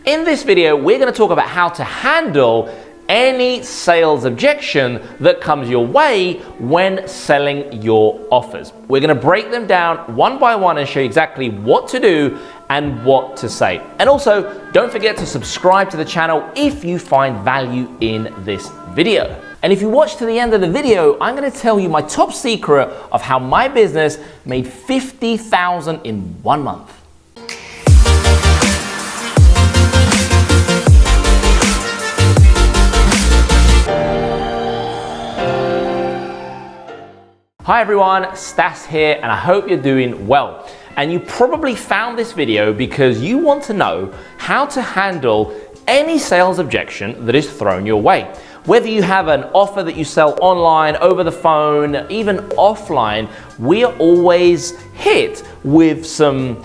In this video, we're going to talk about how to handle any sales objection that comes your way when selling your offers. We're going to break them down one by one and show you exactly what to do and what to say. And also, don't forget to subscribe to the channel if you find value in this video. And if you watch to the end of the video, I'm going to tell you my top secret of how my business made $50,000 in 1 month. Hi everyone, Stas here, and I hope you're doing well. And you probably found this video because you want to know how to handle any sales objection that is thrown your way. Whether you have an offer that you sell online, over the phone, even offline, we are always hit with some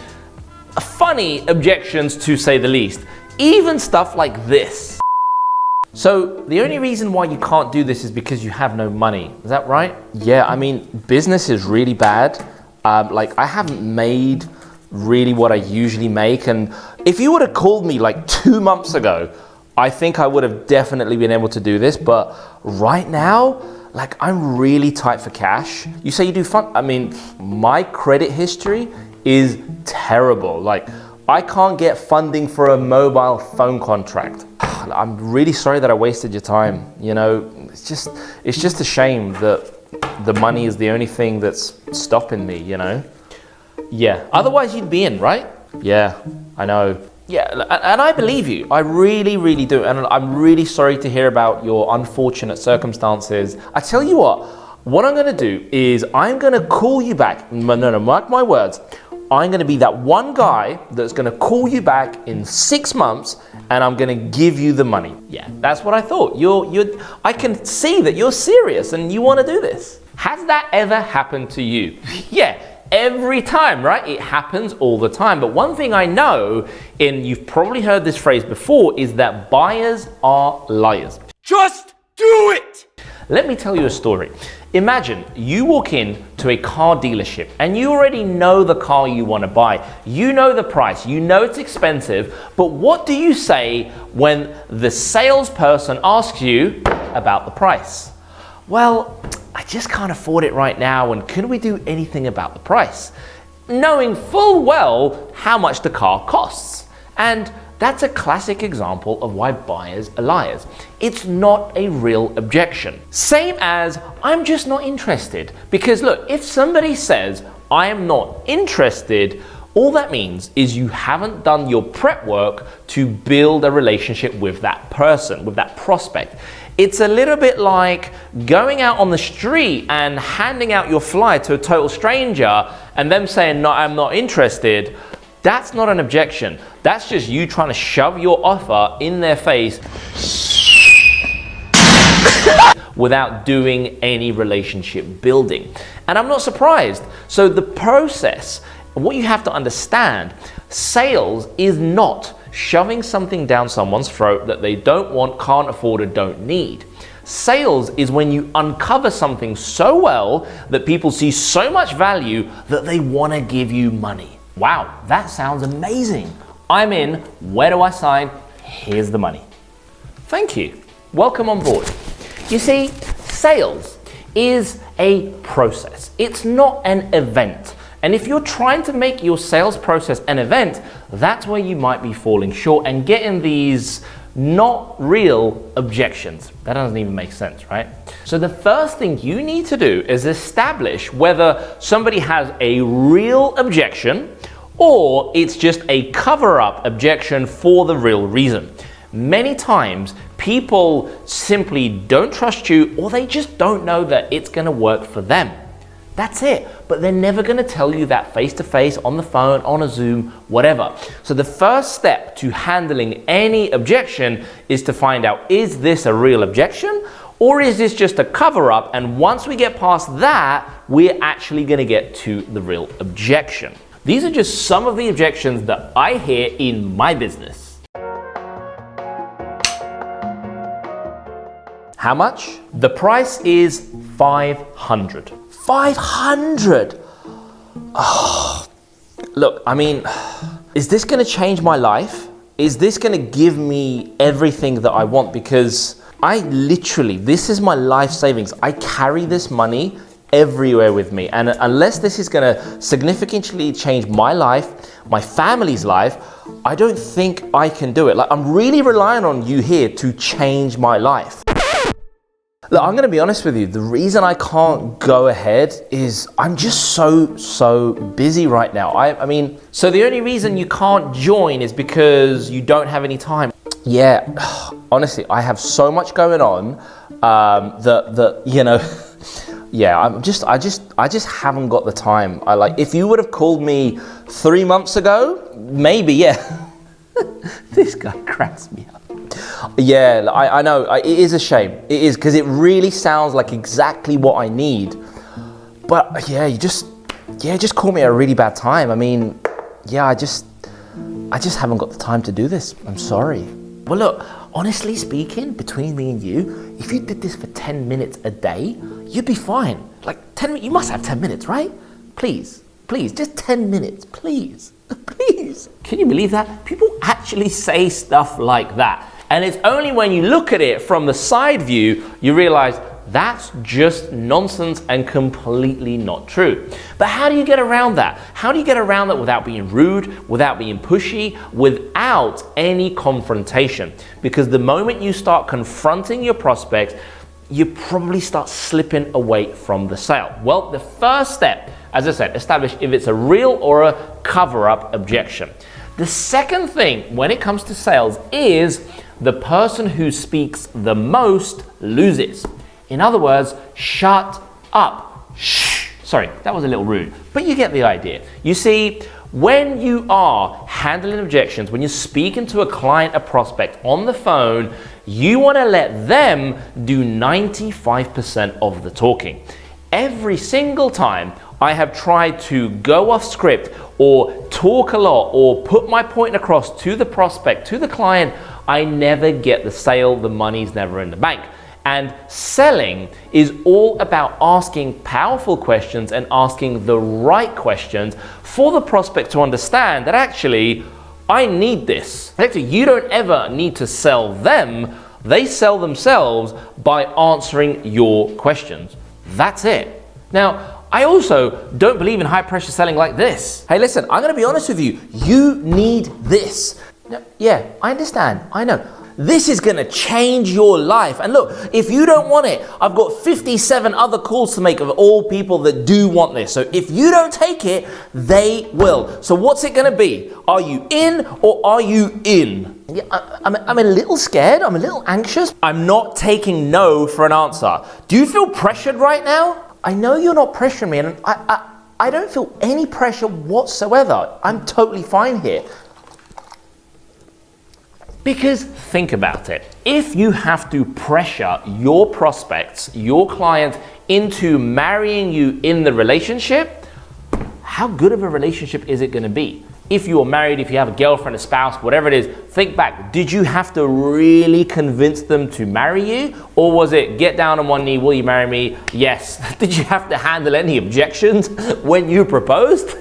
funny objections, to say the least. Even stuff like this. So the only reason why you can't do this is because you have no money. Is that right? Yeah, I mean, business is really bad. Like, I haven't made really what I usually make. And if you would have called me like 2 months ago, I think I would have definitely been able to do this. But right now, like, I'm really tight for cash. You say you do fun. I mean, my credit history is terrible. Like, I can't get funding for a mobile phone contract. I'm really sorry that I wasted your time. You know, it's just a shame that the money is the only thing that's stopping me, you know? Yeah, otherwise you'd be in, right? Yeah, I know. Yeah, and I believe you. I really, really do. And I'm really sorry to hear about your unfortunate circumstances. I tell you what I'm gonna do is I'm gonna call you back. No, mark my words. I'm gonna be that one guy that's gonna call you back in 6 months and I'm gonna give you the money. Yeah, that's what I thought. I can see that you're serious and you wanna do this. Has that ever happened to you? Yeah, every time, right? It happens all the time. But one thing I know, and you've probably heard this phrase before, is that buyers are liars. Just do it! Let me tell you a story. Imagine you walk in to a car dealership and you already know the car you want to buy. You know the price, you know it's expensive, but what do you say when the salesperson asks you about the price? Well, I just can't afford it right now, and can we do anything about the price? Knowing full well how much the car costs. And that's a classic example of why buyers are liars. It's not a real objection. Same as, I'm just not interested. Because look, if somebody says, I am not interested, all that means is you haven't done your prep work to build a relationship with that person, with that prospect. It's a little bit like going out on the street and handing out your flyer to a total stranger and them saying, no, I'm not interested. That's not an objection. That's just you trying to shove your offer in their face without doing any relationship building. And I'm not surprised. So the process, what you have to understand, sales is not shoving something down someone's throat that they don't want, can't afford, or don't need. Sales is when you uncover something so well that people see so much value that they want to give you money. Wow, that sounds amazing. I'm in. Where do I sign? Here's the money. Thank you. Welcome on board. You see, sales is a process. It's not an event. And if you're trying to make your sales process an event, that's where you might be falling short and getting these not real objections. That doesn't even make sense, right? So the first thing you need to do is establish whether somebody has a real objection or it's just a cover-up objection for the real reason. Many times, people simply don't trust you or they just don't know that it's gonna work for them. That's it. But they're never going to tell you that face-to-face, on the phone, on a Zoom, whatever. So the first step to handling any objection is to find out, is this a real objection or is this just a cover-up? And once we get past that, we're actually going to get to the real objection. These are just some of the objections that I hear in my business. How much? The price is $500. 500! Oh, look, I mean, is this gonna change my life? is this gonna give me everything that I want? Because I literally, this is my life savings. I carry this money everywhere with me. And unless this is gonna significantly change my life, my family's life, I don't think I can do it. Like, I'm really relying on you here to change my life. Look, I'm gonna be honest with you. The reason I can't go ahead is I'm just so busy right now. I mean, so the only reason you can't join is because you don't have any time. Yeah, honestly, I have so much going on that you know, yeah, I just haven't got the time. If you would have called me 3 months ago, maybe, yeah. This guy cracks me up. Yeah, I know, it is a shame. It is, because it really sounds like exactly what I need. But yeah, just call me at a really bad time. I mean, yeah, I just haven't got the time to do this. I'm sorry. Well, look, honestly speaking, between me and you, if you did this for 10 minutes a day, you'd be fine. Like 10 minutes, you must have 10 minutes, right? Please, just 10 minutes, please. Please. Can you believe that? People actually say stuff like that. And it's only when you look at it from the side view, you realize that's just nonsense and completely not true. But how do you get around that? How do you get around that without being rude, without being pushy, without any confrontation? Because the moment you start confronting your prospects, you probably start slipping away from the sale. Well, the first step, as I said, establish if it's a real or a cover-up objection. The second thing when it comes to sales is the person who speaks the most loses. In other words, shut up. Shh. Sorry, that was a little rude, but you get the idea. You see, when you are handling objections, when you're speaking to a client, a prospect on the phone, you want to let them do 95% of the talking. Every single time I have tried to go off script or talk a lot or put my point across to the prospect, to the client, I never get the sale, the money's never in the bank. And selling is all about asking powerful questions and asking the right questions for the prospect to understand that actually, I need this. Actually, you don't ever need to sell them. They sell themselves by answering your questions. That's it. Now, I also don't believe in high pressure selling like this. Hey, listen, I'm gonna be honest with you. You need this. Yeah, I understand, I know. This is gonna change your life. And look, if you don't want it, I've got 57 other calls to make of all people that do want this. So if you don't take it, they will. So what's it gonna be? Are you in or are you in? Yeah, I'm a little scared, I'm a little anxious. I'm not taking no for an answer. Do you feel pressured right now? I know you're not pressuring me, and I don't feel any pressure whatsoever. I'm totally fine here. Because think about it. If you have to pressure your prospects, your clients into marrying you in the relationship, how good of a relationship is it going to be? If you are married, if you have a girlfriend, a spouse, whatever it is, think back. Did you have to really convince them to marry you? Or was it get down on one knee, will you marry me? Yes. Did you have to handle any objections when you proposed?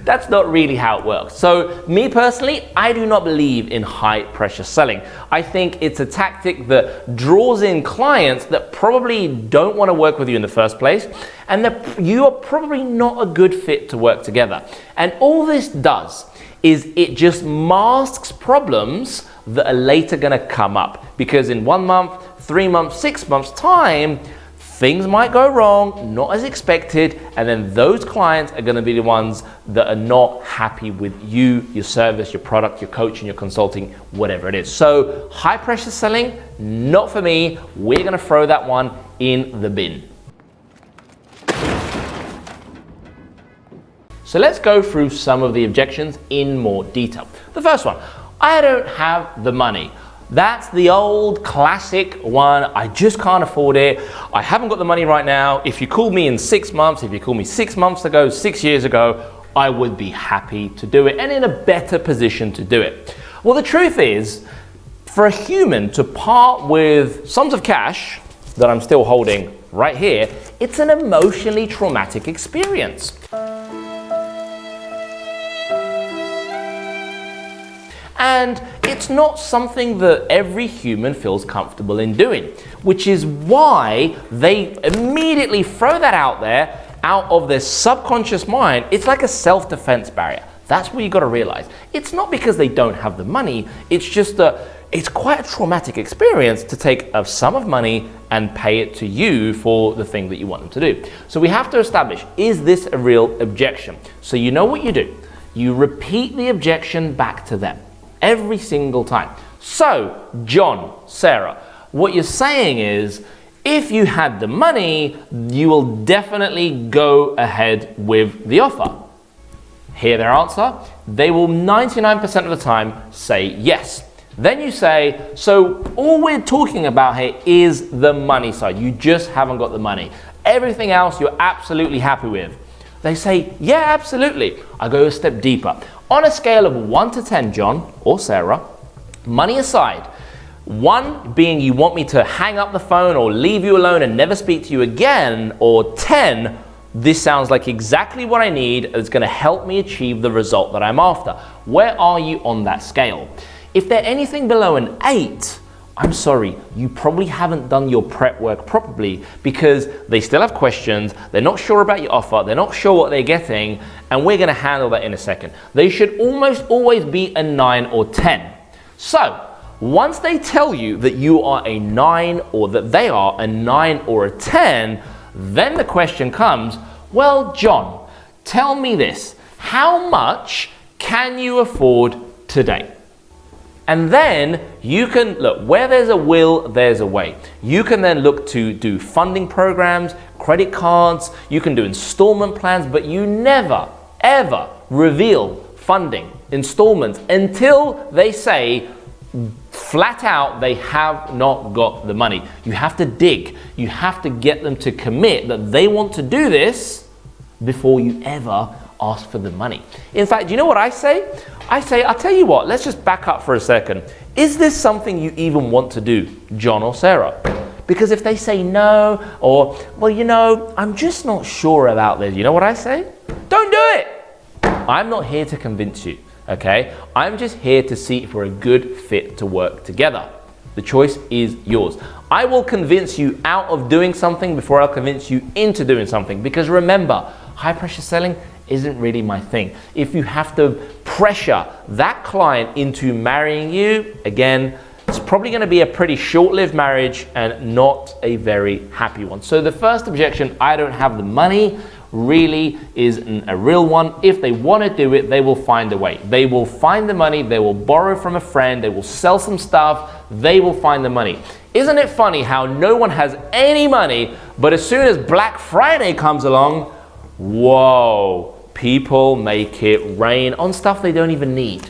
That's not really how it works. So me personally, I do not believe in high pressure selling. I think it's a tactic that draws in clients that probably don't want to work with you in the first place, and that you are probably not a good fit to work together. And all this does is it just masks problems that are later going to come up, because in 1 month, 3 months, 6 months time, things might go wrong, not as expected, and then those clients are going to be the ones that are not happy with you, your service, your product, your coaching, your consulting, whatever it is. So high pressure selling, not for me. We're going to throw that one in the bin. So let's go through some of the objections in more detail. The first one, I don't have the money. That's the old classic one. I just can't afford it. I haven't got the money right now. If you called me in 6 months, if you called me 6 months ago, 6 years ago, I would be happy to do it and in a better position to do it. Well, the truth is, for a human to part with sums of cash that I'm still holding right here, it's an emotionally traumatic experience. And it's not something that every human feels comfortable in doing, which is why they immediately throw that out there, out of their subconscious mind. It's like a self-defense barrier. That's what you got to realize. It's not because they don't have the money, it's just that it's quite a traumatic experience to take a sum of money and pay it to you for the thing that you want them to do. So we have to establish, is this a real objection? So you know what you do. You repeat the objection back to them every single time. So, John, Sarah, what you're saying is, if you had the money, you will definitely go ahead with the offer. Hear their answer? They will 99% of the time say yes. Then you say, so all we're talking about here is the money side. You just haven't got the money. Everything else you're absolutely happy with. They say, yeah, absolutely. I go a step deeper. On a scale of 1 to 10, John or Sarah, money aside, 1 being you want me to hang up the phone or leave you alone and never speak to you again, or 10, this sounds like exactly what I need. It's going to help me achieve the result that I'm after. Where are you on that scale? If they're anything below an 8, I'm sorry, you probably haven't done your prep work properly, because they still have questions, they're not sure about your offer, they're not sure what they're getting, and we're going to handle that in a second. They should almost always be a 9 or 10. So, once they tell you that you are a 9 or that they are a 9 or a 10, then the question comes, well, John, tell me this, how much can you afford today? And then you can look, where there's a will, there's a way. You can then look to do funding programs, credit cards, you can do installment plans, but you never, ever reveal funding, installments, until they say flat out they have not got the money. You have to dig. You have to get them to commit that they want to do this before you ever ask for the money. In fact, you know what I say? I say, I'll tell you what, let's just back up for a second. Is this something you even want to do, John or Sarah? Because if they say no, or, well, you know, I'm just not sure about this, you know what I say? Don't do it! I'm not here to convince you, okay? I'm just here to see if we're a good fit to work together. The choice is yours. I will convince you out of doing something before I'll convince you into doing something. Because remember, high pressure selling isn't really my thing. If you have to pressure that client into marrying you, again, it's probably going to be a pretty short-lived marriage and not a very happy one. So the first objection, I don't have the money, really isn't a real one. If they want to do it, they will find a way. They will find the money, they will borrow from a friend, they will sell some stuff, they will find the money. Isn't it funny how no one has any money, but as soon as Black Friday comes along, whoa, people make it rain on stuff they don't even need.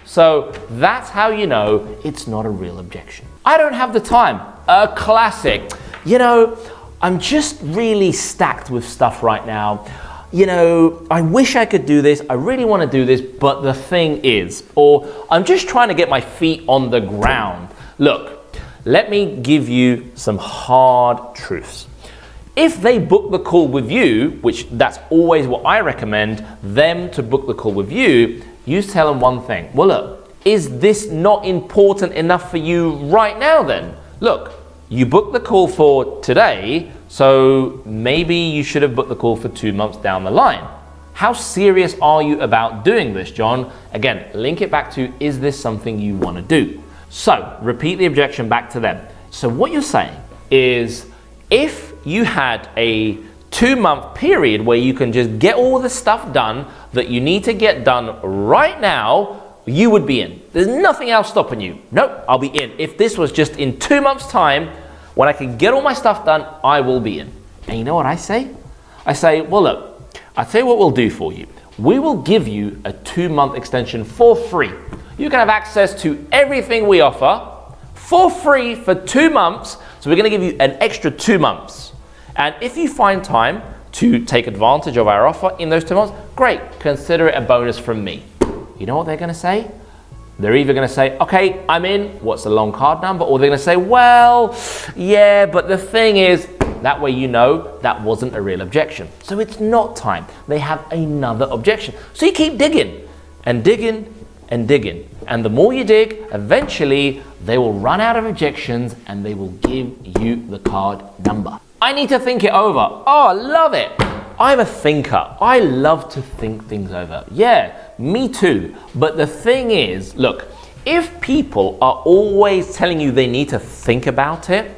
So that's how you know it's not a real objection. I don't have the time. A classic. You know, I'm just really stacked with stuff right now. You know, I wish I could do this. I really want to do this, but the thing is, or I'm just trying to get my feet on the ground. Look, let me give you some hard truths. If they book the call with you, which that's always what I recommend, them to book the call with you, you tell them one thing. Well, look, is this not important enough for you right now then? Look, you booked the call for today, so maybe you should have booked the call for 2 months down the line. How serious are you about doing this, John? Again, link it back to, is this something you want to do? So, repeat the objection back to them. So what you're saying is, if you had a 2-month period where you can just get all the stuff done that you need to get done right now, you would be in. There's nothing else stopping you. Nope, I'll be in. If this was just in 2 months' time, when I can get all my stuff done, I will be in. And you know what I say? I say, well, look, I'll tell you what we'll do for you. We will give you a 2-month extension for free. You can have access to everything we offer for free for 2 months. So we're going to give you an extra 2 months. And if you find time to take advantage of our offer in those 2 months, great, consider it a bonus from me. You know what they're going to say? They're either going to say, okay, I'm in, what's the long card number? Or they're going to say, well, yeah, but the thing is, that way you know that wasn't a real objection. So it's not time. They have another objection. So you keep digging and digging and digging. And the more you dig, eventually they will run out of objections and they will give you the card number. I need to think it over. Oh, I love it. I'm a thinker. I love to think things over. Yeah, me too. But the thing is, look, if people are always telling you they need to think about it,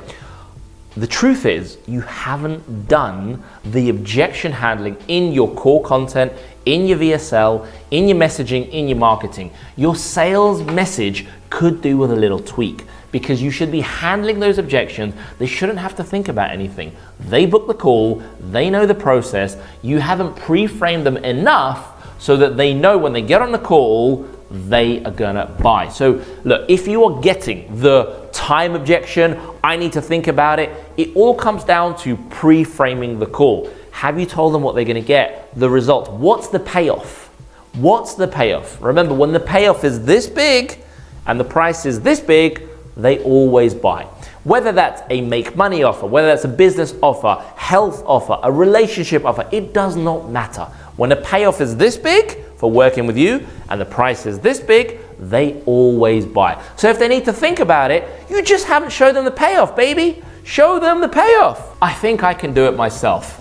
the truth is you haven't done the objection handling in your core content, in your VSL, in your messaging, in your marketing. Your sales message could do with a little tweak because you should be handling those objections. They shouldn't have to think about anything. They book the call, they know the process. You haven't pre-framed them enough so that they know when they get on the call, they are gonna buy. So look, if you are getting the time objection, I need to think about it, it all comes down to pre-framing the call. Have you told them what they're gonna get? The result. What's the payoff? What's the payoff? Remember, when the payoff is this big and the price is this big, they always buy. Whether that's a make money offer, whether that's a business offer, health offer, a relationship offer, it does not matter. When the payoff is this big for working with you and the price is this big, they always buy. So if they need to think about it, you just haven't showed them the payoff, baby. Show them the payoff. I think I can do it myself.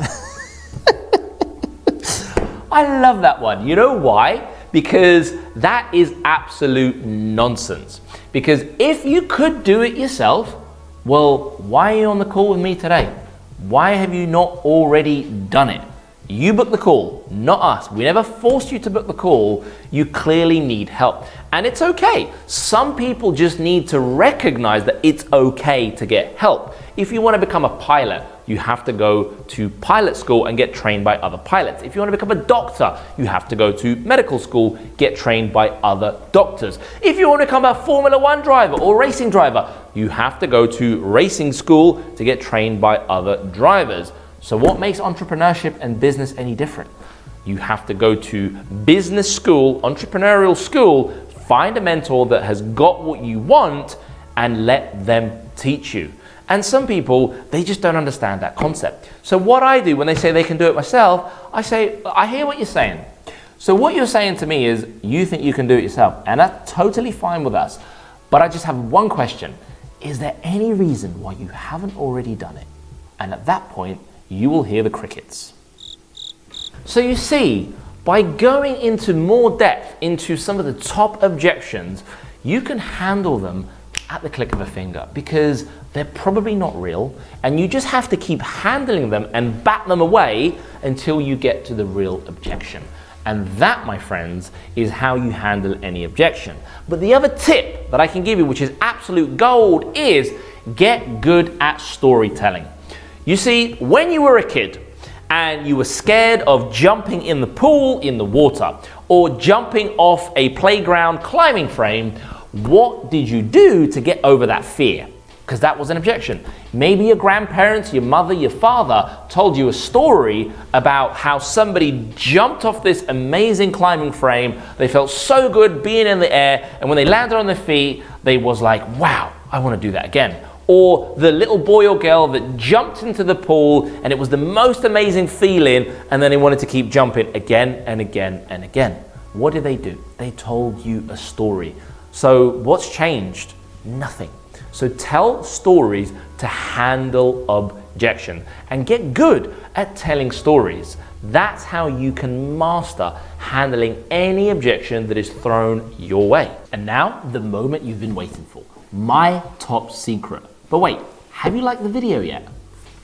I love that one. You know why? Because that is absolute nonsense. Because if you could do it yourself, well, why are you on the call with me today? Why have you not already done it? You booked the call, not us. We never forced you to book the call. You clearly need help. And it's okay. Some people just need to recognize that it's okay to get help. If you want to become a pilot, you have to go to pilot school and get trained by other pilots. If you want to become a doctor, you have to go to medical school, get trained by other doctors. If you want to become a Formula One driver or racing driver, you have to go to racing school to get trained by other drivers. So what makes entrepreneurship and business any different? You have to go to business school, entrepreneurial school, find a mentor that has got what you want and let them teach you. And some people, they just don't understand that concept. So what I do when they say they can do it myself, I say, I hear what you're saying. So what you're saying to me is you think you can do it yourself, and that's totally fine with us. But I just have one question. Is there any reason why you haven't already done it? And at that point, you will hear the crickets. So you see, by going into more depth into some of the top objections, you can handle them at the click of a finger because they're probably not real, and you just have to keep handling them and bat them away until you get to the real objection. And that, my friends, is how you handle any objection. But the other tip that I can give you, which is absolute gold, is get good at storytelling. You see, when you were a kid and you were scared of jumping in the pool in the water or jumping off a playground climbing frame, what did you do to get over that fear? Because that was an objection. Maybe your grandparents, your mother, your father told you a story about how somebody jumped off this amazing climbing frame. They felt so good being in the air, and when they landed on their feet, they was like, wow, I want to do that again. Or the little boy or girl that jumped into the pool and it was the most amazing feeling, and then they wanted to keep jumping again and again and again. What did they do? They told you a story. So what's changed? Nothing. So tell stories to handle objection and get good at telling stories. That's how you can master handling any objection that is thrown your way. And now, the moment you've been waiting for, my top secret. But wait, have you liked the video yet?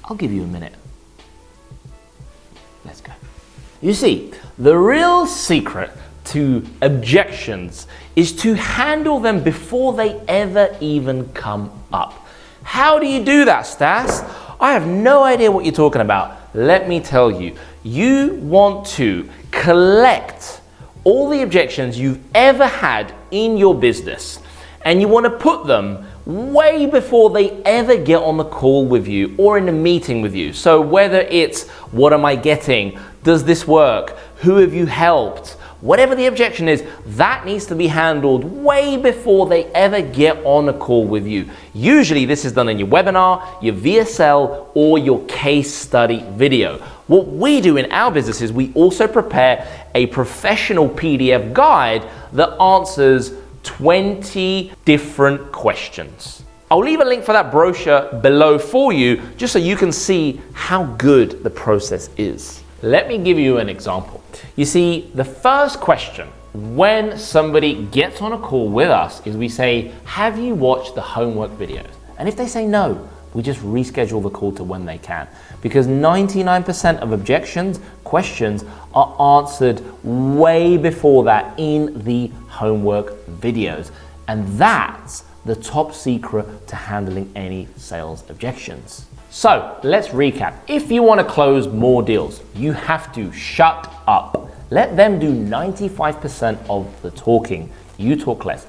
I'll give you a minute. Let's go. You see, the real secret to objections is to handle them before they ever even come up. How do you do that, Stas? I have no idea what you're talking about. Let me tell you. You want to collect all the objections you've ever had in your business, and you want to put them way before they ever get on the call with you or in a meeting with you. So whether it's, what am I getting? Does this work? Who have you helped? Whatever the objection is, that needs to be handled way before they ever get on a call with you. Usually this is done in your webinar, your VSL, or your case study video. What we do in our business is we also prepare a professional PDF guide that answers 20 different questions. I'll leave a link for that brochure below for you, just so you can see how good the process is. Let me give you an example. You see, the first question when somebody gets on a call with us is we say, have you watched the homework videos? And if they say no, we just reschedule the call to when they can, because 99% of objections, questions are answered way before that in the homework videos. And that's the top secret to handling any sales objections. So let's recap. If you want to close more deals, you have to shut up. Let them do 95% of the talking. You talk less.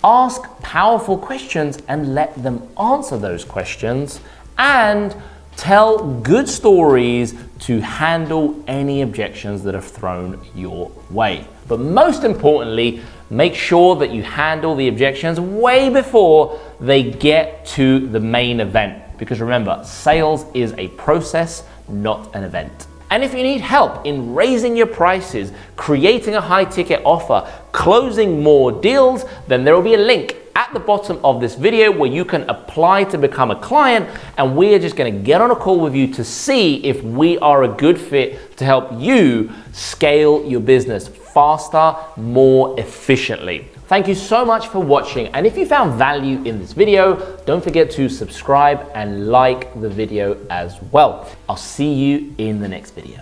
Ask powerful questions and let them answer those questions, and tell good stories to handle any objections that are thrown your way. But most importantly, make sure that you handle the objections way before they get to the main event. Because remember, sales is a process, not an event. And if you need help in raising your prices, creating a high ticket offer, closing more deals, then there will be a link at the bottom of this video where you can apply to become a client, and we are just going to get on a call with you to see if we are a good fit to help you scale your business faster, more efficiently. Thank you so much for watching, and if you found value in this video, don't forget to subscribe and like the video as well. I'll see you in the next video.